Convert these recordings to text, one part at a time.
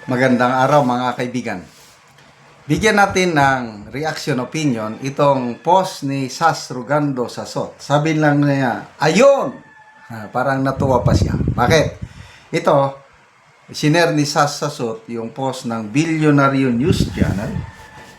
Magandang araw mga kaibigan. Bigyan natin ng reaction opinion itong post ni Sas Rugando Sasot. Sabi lang niya, ayun! Parang natuwa pa siya. Bakit? Ito, sinare ni Sas Sasot yung post ng Billionaire News Channel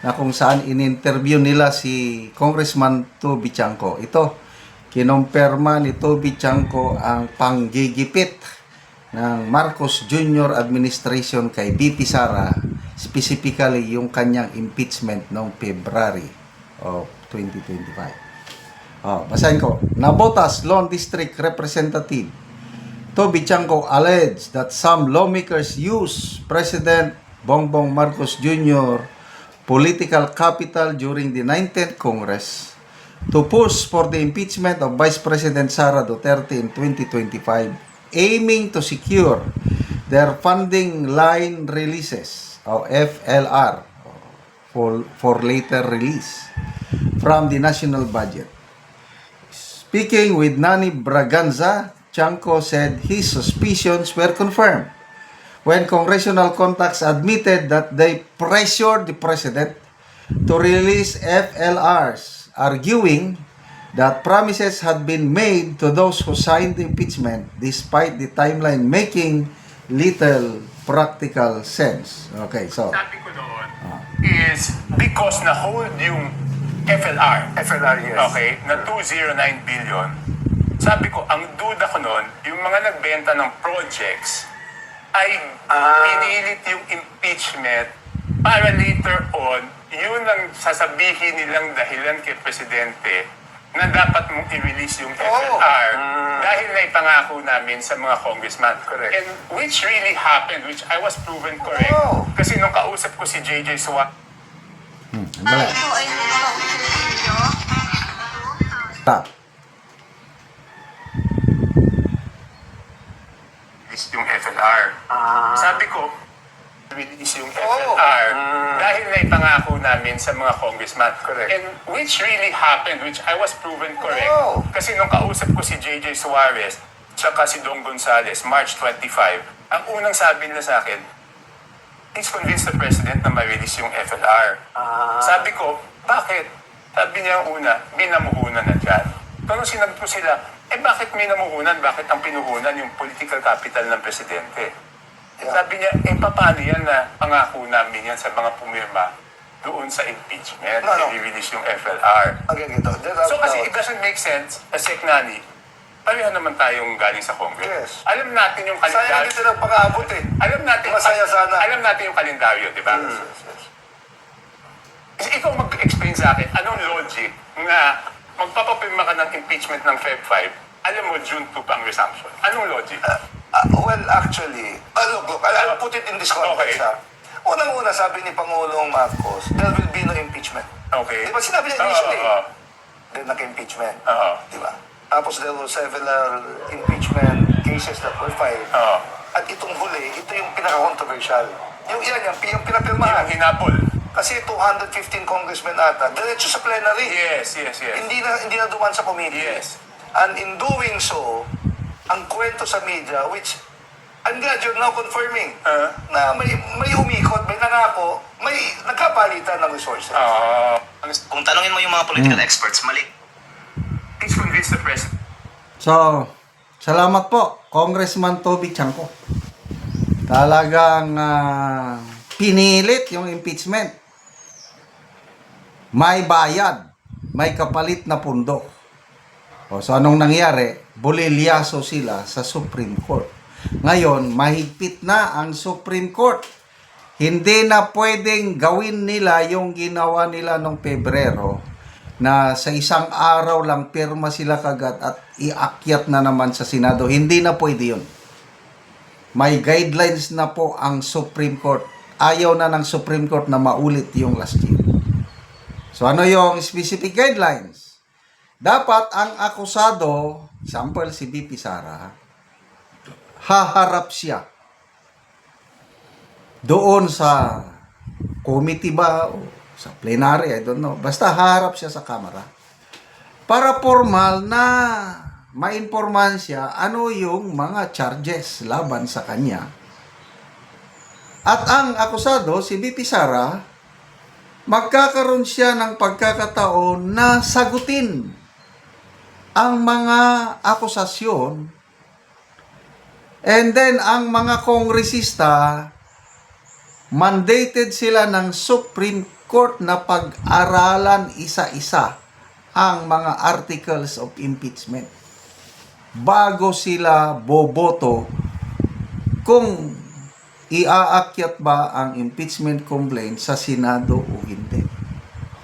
na kung saan in-interview nila si Congressman Toby Chanco. Ito, kinumpirma ni Toby Chanco ang panggigipit ng Marcos Jr. administration kay BP Sara, specifically yung kanyang impeachment noong February of 2025. Basahin ko. Nabotas Lone District Representative Toby Chanco alleged that some lawmakers use President Bongbong Marcos Jr. political capital during the 19th Congress to push for the impeachment of Vice President Sara Duterte in 2025, aiming to secure their funding line releases o FLR for later release from the national budget. Speaking with Nani Braganza, Chanco said his suspicions were confirmed when congressional contacts admitted that they pressured the president to release FLRs, arguing that promises had been made to those who signed the impeachment despite the timeline making little practical sense. Okay, so Sabi ko noon is because na-hold yung FLR. FLR, yes. Okay, na 209 billion. Sabi ko, ang duda ko noon, yung mga nagbenta ng projects ay pinilit yung impeachment para later on, yun ang sasabihin nilang dahilan kay Presidente na dapat mong i-release yung FLR dahil naipangako namin sa mga congressman. Correct. And which really happened, which I was proven correct. Kasi nung kausap ko si JJ Suwa, wala. Ito ay ninyo. Stop. release yung FLR. Sabi ko, release yung FLR dahil naipangako namin sa mga congressman. Correct. And which really happened, which I was proven correct. Kasi nung kausap ko si JJ Suarez tsaka si Dong Gonzales, March 25, ang unang sabi nila sa akin, please convince the president na ma-release yung FLR. Sabi ko, bakit? Sabi niya una, minamuhunan na dyan. Pero sinabi ko sila, bakit minamuhunan? Bakit ang pinuhunan yung political capital ng presidente? Sabi niya, paano yan na pangako namin yan sa mga pumirma doon sa impeachment, i-release yung FLR. Okay, ito. So kasi it doesn't make sense, Sek Nani, pareho naman tayong galing sa Congress. Yes. Alam natin yung Sayang kalendaryo. dito ng pang-aabot eh. Alam natin, Masaya sana. alam natin yung kalendaryo, di ba? Kasi ikaw mag-explain sa akin, anong logic na magpapapirma ka ng impeachment ng Feb 5, alam mo, June 2 pa ang resumption. Anong logic? Well, actually, look, I'll put it in this context. Okay. Unang-una, sabi ni Pangulong Marcos, there will be no impeachment. Okay. Di ba sinabi niya initially? Oo. Then naka-impeachment. Oo. Di ba? Tapos there were several impeachment cases that were filed. Oo. At itong huli, ito yung pinaka-controversial. Yung pinapirmahan. Yung hinapol. Kasi 215 congressmen ata, diretso sa plenary. Yes. Hindi na duman sa committee. Yes. And in doing so, ang kwento sa media, which I'm glad you're now confirming, na may umikot, may nangako, may nagkapalitan ng resources. Kung tanungin mo yung mga political experts, mali. Please convince the president. So, salamat po, Congressman Toby Chanco. Talagang pinilit yung impeachment. May bayad, may kapalit na pundo. So anong nangyari? Bulilyaso sila sa Supreme Court. Ngayon, mahigpit na ang Supreme Court. Hindi na pwedeng gawin nila yung ginawa nila noong Pebrero na sa isang araw lang pirma sila kagad at iakyat na naman sa Senado. Hindi na pwede yun. May guidelines na po ang Supreme Court. Ayaw na ng Supreme Court na maulit yung last year. So ano yung specific guidelines? Dapat ang akusado, example si BP Sara, haharap siya doon sa committee ba o sa plenary, I don't know. Basta haharap siya sa kamera para formal na mainformahan siya ano yung mga charges laban sa kanya At ang akusado, si VP Sara, magkakaroon siya ng pagkakataon na sagutin ang mga akusasyon. And then, ang mga kongresista, mandated sila ng Supreme Court na pag-aralan isa-isa ang mga articles of impeachment bago sila boboto kung iaakyat ba ang impeachment complaint sa Senado o hindi.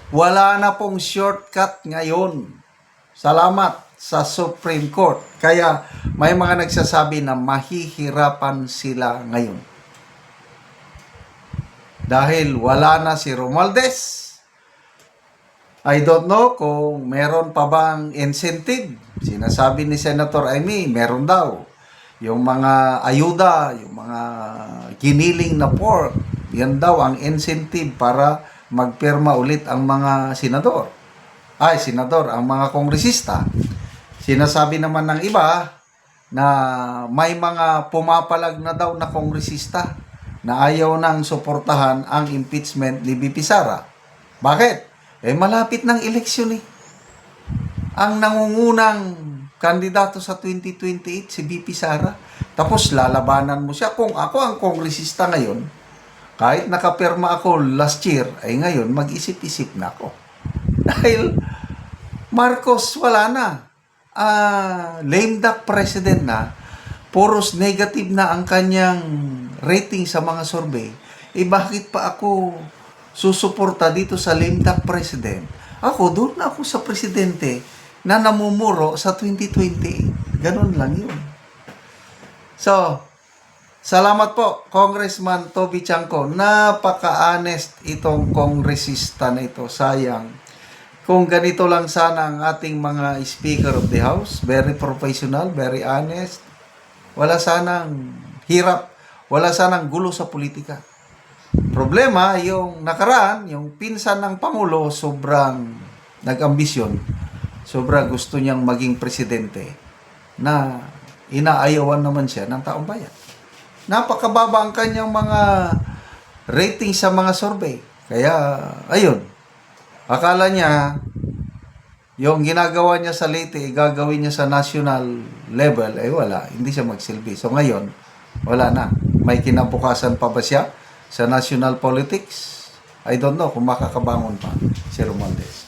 Wala na pong shortcut ngayon. Salamat sa Supreme Court. Kaya may mga nagsasabi na mahihirapan sila ngayon. Dahil wala na si Romualdez. I don't know kung meron pa bang incentive. Sinasabi ni Senator Amy, meron daw. Yung mga ayuda, yung mga giniling na pork, yan daw ang incentive para magpirma ulit ang mga senador. Ang mga kongresista. Sinasabi naman ng iba na may mga pumapalag na daw na kongresista na ayaw nang suportahan ang impeachment ni VP Sara. Bakit? Malapit ng eleksyon eh. Ang nangungunang kandidato sa 2028 si VP Sara. Tapos lalabanan mo siya. Kung ako ang kongresista ngayon, kahit nakapirma ako last year, ay ngayon mag-isip-isip na ako. Dahil Marcos wala na. Lame duck president na. Puros negative na ang kanyang rating sa mga survey. Bakit pa ako susuporta dito sa lame duck president? Doon na ako sa presidente na namumuro sa 2028. Ganun lang yun. So, salamat po, Congressman Toby Chanco. Napaka-honest itong kongresista na ito. Sayang. Kung ganito lang sana ang ating mga Speaker of the House, very professional, very honest, wala sanang hirap, wala sanang gulo sa politika. Problema, yung nakaraan, yung pinsan ng Pangulo, sobrang nag-ambisyon, sobrang gusto niyang maging presidente na inaayawan naman siya ng taong bayan. Napakababa ang kanyang mga rating sa mga survey. Kaya, ayun, akala niya, yung ginagawa niya sa Leyte, gagawin niya sa national level, wala, hindi siya magsilbi. So ngayon, wala na. May kinabukasan pa ba siya sa national politics? I don't know kung makakabangon pa si Romualdez.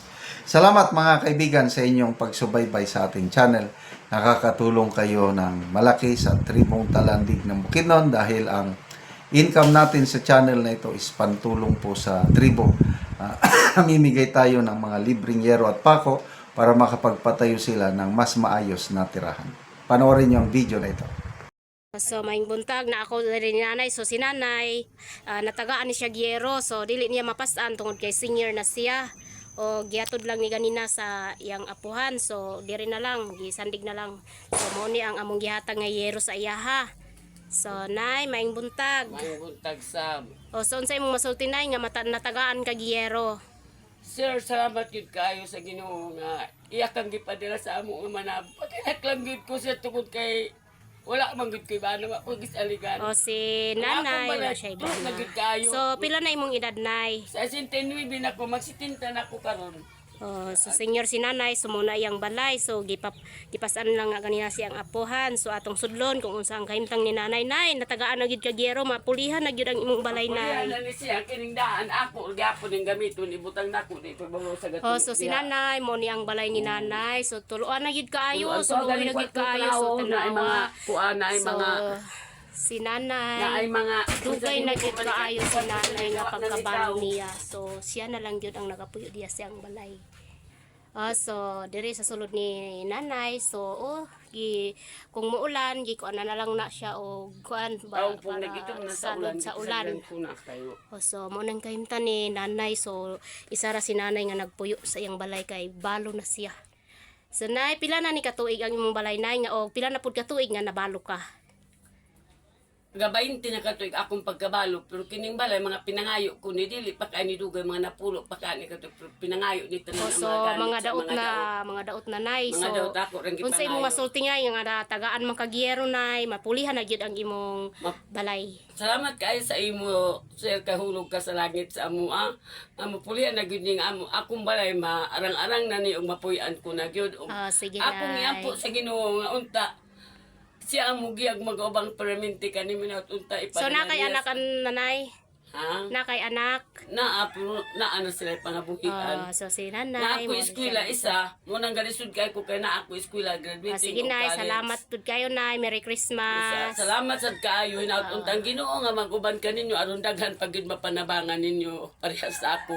Salamat mga kaibigan sa inyong pagsubaybay sa ating channel. Nakakatulong kayo ng malaki sa Tribong Talandig ng Bukidnon dahil ang income natin sa channel na ito is pantulong po sa tribo. Mamimigay tayo ng mga libreng yero at pako para makapagpatayo sila ng mas maayos na tirahan. Panoorin niyo ang video na ito. So maing buntag na ako rin ni nanay. So si nanay natagaan ni siya giyero. So dili niya mapasaan tungod kay senior na siya. O giatod lang ni ganina sa iyang apuhan. So diri na lang, gisandig na lang. So mo ni ang among gihatag nga yero sa iyaha. So nay, maing buntag. Maing buntag Sam. O so unsay imong masulti nay nga natagaan ka giyero? Sir, salamat yun kayo sa Ginoo nga iyak kang gipadala sa among manab. Pakinak lang gid ko siya tungod kay wala man gid kay bana ako gisaligan. O si nanay Wala wala akong siya balat, edad na. nagid kayo. So pila na imong edad nay? Sa 69 din ako magsitinta na ako karon. So senior si nanay, sumuna iyang balay. So gipasan lang nga kanina siyang apuhan. So atong sudlon kung unsa ang kahimtang ni nanay nay, natagaan na gyud ka giyero, mapulihan na gyud ang imong balay nay. Kuya na ni siya kining daan ako gyapon ning gamiton ibutang nako dito bago sa gato. So si nanay mo ni ang balay ni nanay. So tuluan na gyud kaayo, So so na gyud kaayo, so na ay mga tanawa. kuan na ay So mga si na nanay ay mga dugay na gyud kaayo si nanay nga pagkabalo niya. So siya na lang gyud ang nagapuyo diya siyang balay. So diri sa sulod ni nanay, so kung muulan gikuan na lang na siya o kuan Tawag po na gito na sa ulan. sa ulan. So mo nang kahimtan ni nanay, so isa ra si nanay nga nagpuyo sa iyang balay kay balo na siya. So nay, pila na ni katuig ang imong balay nay nga o pila na pud katuig nga nabalo ka? gabayin tinakatuig akong pagkabalo pero kining balay mga pinangayo ko ni dili pa kay ni dugay mga napulo pa kani kato pinangayo ni tanan So mga daot na nay. Mga So daot ako ring unsay imong masulti ngay nga tagaan man kagiyero nay, mapulihan na gyud ang imong balay. Salamat kayo sa imo sir kahulog ka sa langit sa amo amo pulihan na gyud ning amo akong balay maarang-arang na ni og mapuy-an ko na gyud. Sige Akong nay. iampo sa Ginoo nga unta siya ang mugiyag mag-ubang perminti kanimi na unta ipadala. So na kay anak an nanay, Ha? na kay anak. Na ano sila pangabuhian. So si Na nanay. ako eskwela isa, mo nang galisod kay ko kay na ako eskwela graduating Sige o nay, college. salamat pud kayo nay. Merry Christmas. Salamat sad kaayo hinaut untang Ginoo nga maguban kaninyo aron daghan pagid mapanabangan ninyo parehas sa ako.